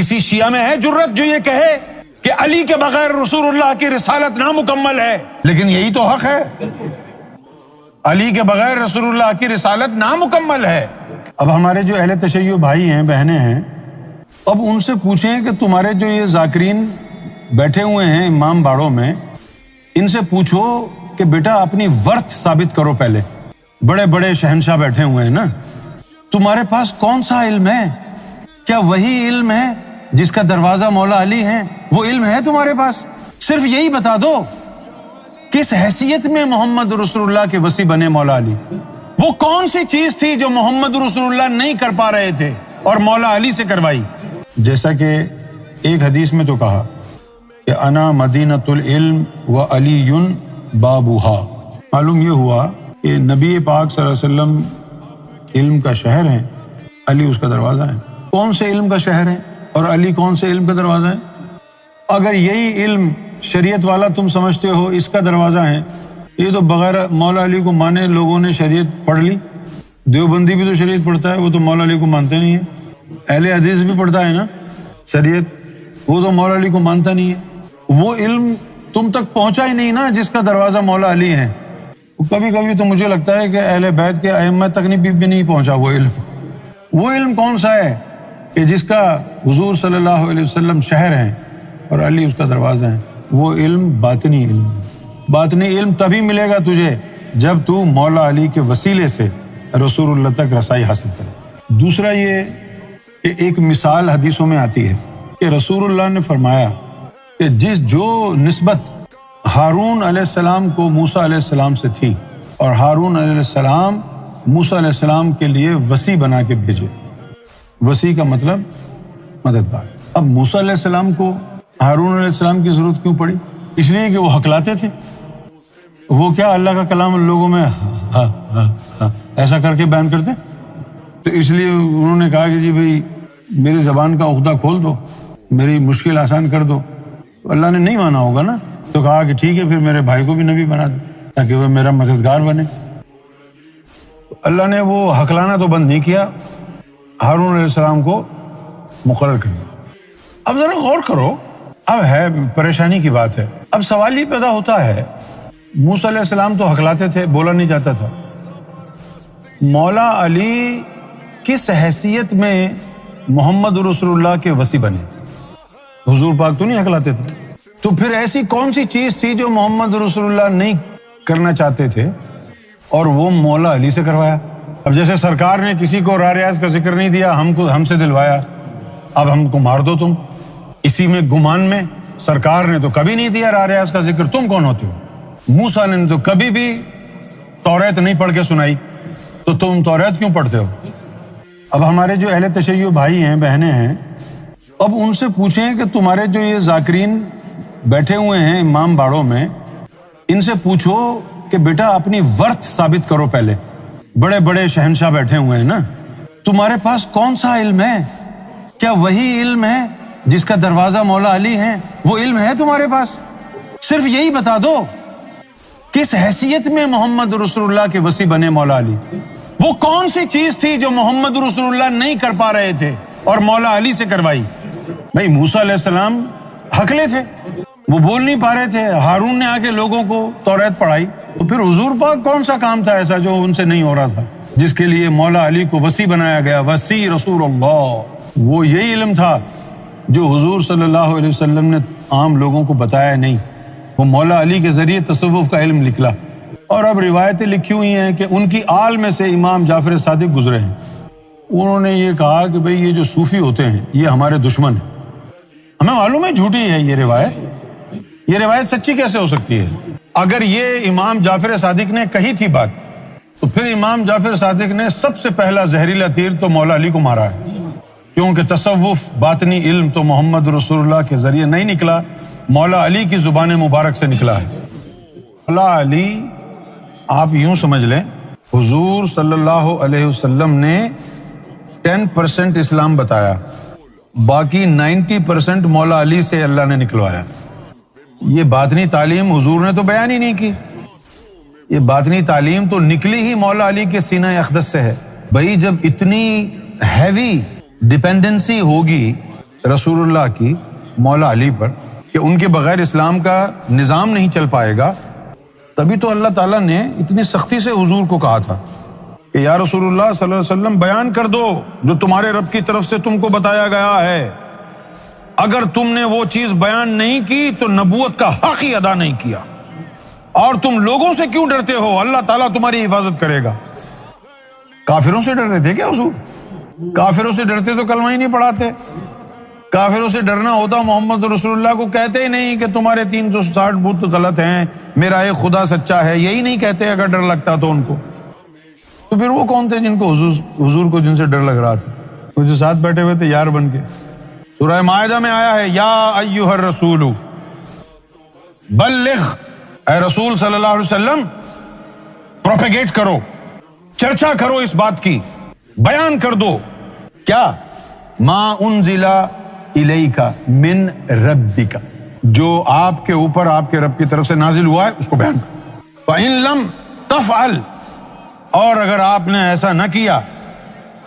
کسی شیعہ میں ہے جرت جو یہ کہے کہ علی کے بغیر رسول اللہ کی رسالت نامکمل ہے؟ لیکن یہی تو حق ہے، علی کے بغیر رسول اللہ کی رسالت نامکمل ہے۔ اب ہمارے جو اہل تشیع بھائی ہیں، بہنیں ہیں، اب ان سے پوچھیں کہ تمہارے جو یہ ذاکرین بیٹھے ہوئے ہیں امام باڑوں میں، ان سے پوچھو کہ بیٹا اپنی ورث ثابت کرو پہلے۔ بڑے بڑے شہنشاہ بیٹھے ہوئے ہیں نا، تمہارے پاس کون سا علم ہے؟ کیا وہی علم ہے جس کا دروازہ مولا علی ہے؟ وہ علم ہے تمہارے پاس؟ صرف یہی بتا دو، کس حیثیت میں محمد رسول اللہ کے وصی بنے مولا علی؟ وہ کون سی چیز تھی جو محمد رسول اللہ نہیں کر پا رہے تھے اور مولا علی سے کروائی؟ جیسا کہ ایک حدیث میں تو کہا کہ انا مدینۃ العلم و علی بابوہا۔ معلوم یہ ہوا کہ نبی پاک صلی اللہ علیہ وسلم علم کا شہر ہے، علی اس کا دروازہ ہے۔ کون سے علم کا شہر ہے اور علی کون سے علم کا دروازہ ہے؟ اگر یہی علم شریعت والا تم سمجھتے ہو اس کا دروازہ ہے، یہ تو بغیر مولا علی کو مانے لوگوں نے شریعت پڑھ لی۔ دیوبندی بھی تو شریعت پڑھتا ہے، وہ تو مولا علی کو مانتے نہیں ہے۔ اہل حدیث بھی پڑھتا ہے نا شریعت، وہ تو مولا علی کو مانتا نہیں ہے۔ وہ علم تم تک پہنچا ہی نہیں نا جس کا دروازہ مولا علی ہے۔ کبھی کبھی تو مجھے لگتا ہے کہ اہل بیت کے ائمہ تک بھی نہیں پہنچا وہ علم۔ وہ علم کون سا ہے کہ جس کا حضور صلی اللہ علیہ وسلم شہر ہے اور علی اس کا دروازہ ہے؟ وہ علم باطنی علم ہے۔ باطنی علم تبھی ملے گا تجھے جب تو مولا علی کے وسیلے سے رسول اللہ تک رسائی حاصل کرے۔ دوسرا یہ کہ ایک مثال حدیثوں میں آتی ہے کہ رسول اللہ نے فرمایا کہ جو نسبت ہارون علیہ السلام کو موسیٰ علیہ السلام سے تھی، اور ہارون علیہ السلام موسیٰ علیہ السلام کے لیے وصی بنا کے بھیجے۔ وصی کا مطلب مددگار۔ اب موسیٰ علیہ السلام کو ہارون علیہ السلام کی ضرورت کیوں پڑی؟ اس لیے کہ وہ ہکلاتے تھے۔ وہ کیا اللہ کا کلام لوگوں میں ایسا کر کے بیان کرتے، تو اس لیے انہوں نے کہا کہ جی بھائی میری زبان کا عقدہ کھول دو، میری مشکل آسان کر دو۔ تو اللہ نے نہیں مانا ہوگا نا، تو کہا کہ ٹھیک ہے پھر میرے بھائی کو بھی نبی بنا دو تاکہ وہ میرا مددگار بنے۔ اللہ نے وہ ہکلانا تو بند نہیں کیا، ہارون علیہ السلام کو مقرر کر دیا۔ اب ذرا غور کرو، اب ہے پریشانی کی بات ہے۔ اب سوال یہ پیدا ہوتا ہے، موسیٰ علیہ السلام تو ہکلاتے تھے، بولا نہیں جاتا تھا، مولا علی کس حیثیت میں محمد رسول اللہ کے وصی بنے؟ حضور پاک تو نہیں ہکلاتے تھے، تو پھر ایسی کون سی چیز تھی جو محمد رسول اللہ نہیں کرنا چاہتے تھے اور وہ مولا علی سے کروایا؟ اب جیسے سرکار نے کسی کو راہ ریاض کا ذکر نہیں دیا، ہم سے دلوایا، اب ہم کو مار دو تم۔ اسی میں گمان میں سرکار نے تو کبھی نہیں دیا راہ ریاض کا ذکر، تم کون ہوتے ہو؟ موسیٰ نے تو کبھی بھی توریت نہیں پڑھ کے سنائی، تو تم توریت کیوں پڑھتے ہو؟ اب ہمارے جو اہل تشیع بھائی ہیں، بہنیں ہیں، اب ان سے پوچھیں کہ تمہارے جو یہ ذاکرین بیٹھے ہوئے ہیں امام باڑوں میں، ان سے پوچھو کہ بیٹا اپنی ورث ثابت کرو پہلے۔ بڑے بڑے شہنشاہ بیٹھے ہوئے ہیں نا، تمہارے پاس کون سا علم ہے؟ کیا وہی علم ہے جس کا دروازہ مولا علی ہے؟ وہ علم ہے تمہارے پاس؟ صرف یہی بتا دو، کس حیثیت میں محمد رسول اللہ کے وصی بنے مولا علی؟ وہ کون سی چیز تھی جو محمد رسول اللہ نہیں کر پا رہے تھے اور مولا علی سے کروائی؟ بھائی موسیٰ علیہ السلام ہکلے تھے، وہ بول نہیں پا رہے تھے، ہارون نے آ کے لوگوں کو توریت پڑھائی، تو پھر حضور پاک کون سا کام تھا ایسا جو ان سے نہیں ہو رہا تھا، جس کے لیے مولا علی کو وصی بنایا گیا؟ وصی رسول اللہ، وہ یہی علم تھا جو حضور صلی اللہ علیہ وسلم نے عام لوگوں کو بتایا نہیں، وہ مولا علی کے ذریعے تصوف کا علم نکلا۔ اور اب روایتیں لکھی ہوئی ہیں کہ ان کی آل میں سے امام جعفر صادق گزرے ہیں، انہوں نے یہ کہا کہ بھئی یہ جو صوفی ہوتے ہیں یہ ہمارے دشمن ہیں۔ ہمیں معلوم ہے جھوٹی ہے یہ روایت سچی کیسے ہو سکتی ہے؟ اگر یہ امام جعفر صادق نے کہی تھی بات، تو پھر امام جعفر صادق نے سب سے پہلا زہریلا تیر تو مولا علی کو مارا ہے، کیونکہ تصوف باطنی علم تو محمد رسول اللہ کے ذریعے نہیں نکلا، مولا علی کی زبان مبارک سے نکلا ہے۔ مولا علی آپ یوں سمجھ لیں، حضور صلی اللہ علیہ وسلم نے 10% اسلام بتایا، باقی 90% مولا علی سے اللہ نے نکلوایا۔ یہ باطنی تعلیم حضور نے تو بیان ہی نہیں کی، یہ باطنی تعلیم تو نکلی ہی مولا علی کے سینہ اقدس سے ہے۔ بھائی جب اتنی ہیوی ڈیپینڈنسی ہوگی رسول اللہ کی مولا علی پر کہ ان کے بغیر اسلام کا نظام نہیں چل پائے گا، تبھی تو اللہ تعالیٰ نے اتنی سختی سے حضور کو کہا تھا کہ یا رسول اللہ صلی اللہ علیہ وسلم بیان کر دو جو تمہارے رب کی طرف سے تم کو بتایا گیا ہے، اگر تم نے وہ چیز بیان نہیں کی تو نبوت کا حق ہی ادا نہیں کیا، اور تم لوگوں سے کیوں ڈرتے ہو، اللہ تعالیٰ تمہاری حفاظت کرے گا۔ کافروں سے ڈر رہے تھے کیا حضور؟ کافروں سے ڈرتے تو کلمہ ہی نہیں پڑھاتے۔ کافروں سے ڈرنا ہوتا محمد رسول اللہ کو کہتے ہی نہیں کہ تمہارے 360 بت غلط ہیں، میرا ایک خدا سچا ہے، یہی نہیں کہتے اگر ڈر لگتا تو ان کو۔ تو پھر وہ کون تھے جن کو حضور کو جن سے ڈر لگ رہا تھا؟ وہ جو ساتھ بیٹھے ہوئے تھے یار بن کے۔ سورہ مائدہ میں آیا ہے یا ایھا الرسول بلغ، اے رسول صلی اللہ علیہ وسلم پروپیگیٹ کرو، چرچا کرو اس بات کی، بیان کر دو کیا؟ ما انزل الیک من ربک، جو آپ کے اوپر آپ کے رب کی طرف سے نازل ہوا ہے اس کو بیان کرو۔ فإن لم تفعل، اور اگر آپ نے ایسا نہ کیا،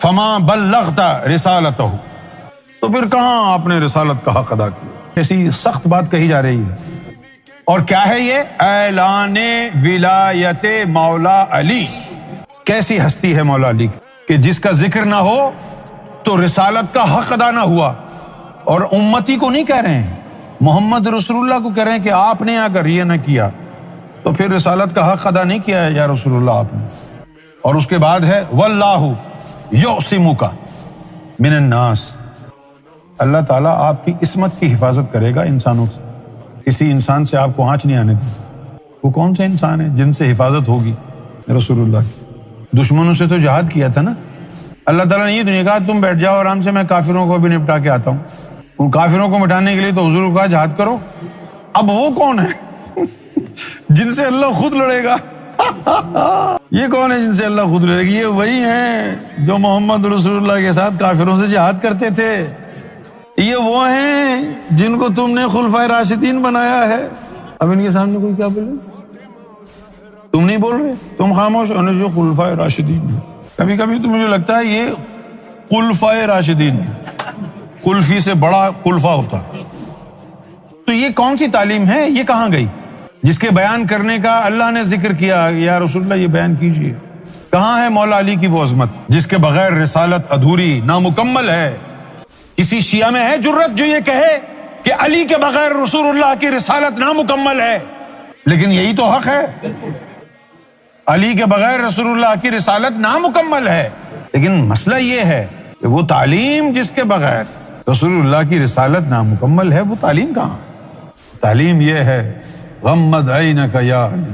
فما بلغت رسالتہ، تو پھر کہاں آپ نے رسالت کا حق ادا کیا؟ ایسی سخت بات کہی جا رہی ہے۔ اور کیا ہے یہ؟ اعلان ولایت مولا علی۔ کیسی ہستی ہے مولا علی کہ جس کا ذکر نہ ہو تو رسالت کا حق ادا نہ ہوا، اور امتی کو نہیں کہہ رہے ہیں، محمد رسول اللہ کو کہہ رہے ہیں کہ آپ نے اگر یہ نہ کیا تو پھر رسالت کا حق ادا نہیں کیا ہے یا رسول اللہ آپ نے۔ اور اس کے بعد ہے واللہ یعصمک من الناس، اللہ تعالیٰ آپ کی عصمت کی حفاظت کرے گا انسانوں سے، کسی انسان سے آپ کو آنچ نہیں آنے دے۔ وہ کون سے انسان ہیں جن سے حفاظت ہوگی رسول اللہ کی؟ دشمنوں سے تو جہاد کیا تھا نا اللہ تعالیٰ نے، یہ تو نہیں کہا تم بیٹھ جاؤ آرام سے میں کافروں کو بھی نپٹا کے آتا ہوں۔ ان کافروں کو مٹانے کے لیے تو حضور کو کہا جہاد کرو۔ اب وہ کون ہے جن سے اللہ خود لڑے گا؟ یہ کون ہے جن سے اللہ خود لڑے گا؟ یہ وہی ہیں جو محمد رسول اللہ کے ساتھ کافروں سے جہاد کرتے تھے، یہ وہ ہیں جن کو تم نے خلفائے راشدین بنایا ہے۔ اب ان کے سامنے کوئی کیا بولے؟ تم نہیں بول رہے، تم خاموش ہونے جو خلفائے راشدین ہیں۔ کبھی کبھی تو مجھے لگتا ہے یہ خلفائے راشدین ہے، خلفی سے بڑا خلفا ہوتا۔ تو یہ کون سی تعلیم ہے؟ یہ کہاں گئی جس کے بیان کرنے کا اللہ نے ذکر کیا یا رسول اللہ یہ بیان کیجئے؟ کہاں ہے مولا علی کی وہ عظمت جس کے بغیر رسالت ادھوری نامکمل ہے؟ کسی شیعہ میں ہے جرت جو یہ کہے کہ علی کے بغیر رسول اللہ کی رسالت نامکمل ہے؟ لیکن یہی تو حق ہے، علی کے بغیر رسول اللہ کی رسالت نامکمل ہے۔ لیکن مسئلہ یہ ہے کہ وہ تعلیم جس کے بغیر رسول اللہ کی رسالت نامکمل ہے، وہ تعلیم کہاں؟ تعلیم یہ ہے غمض عینک یا علی،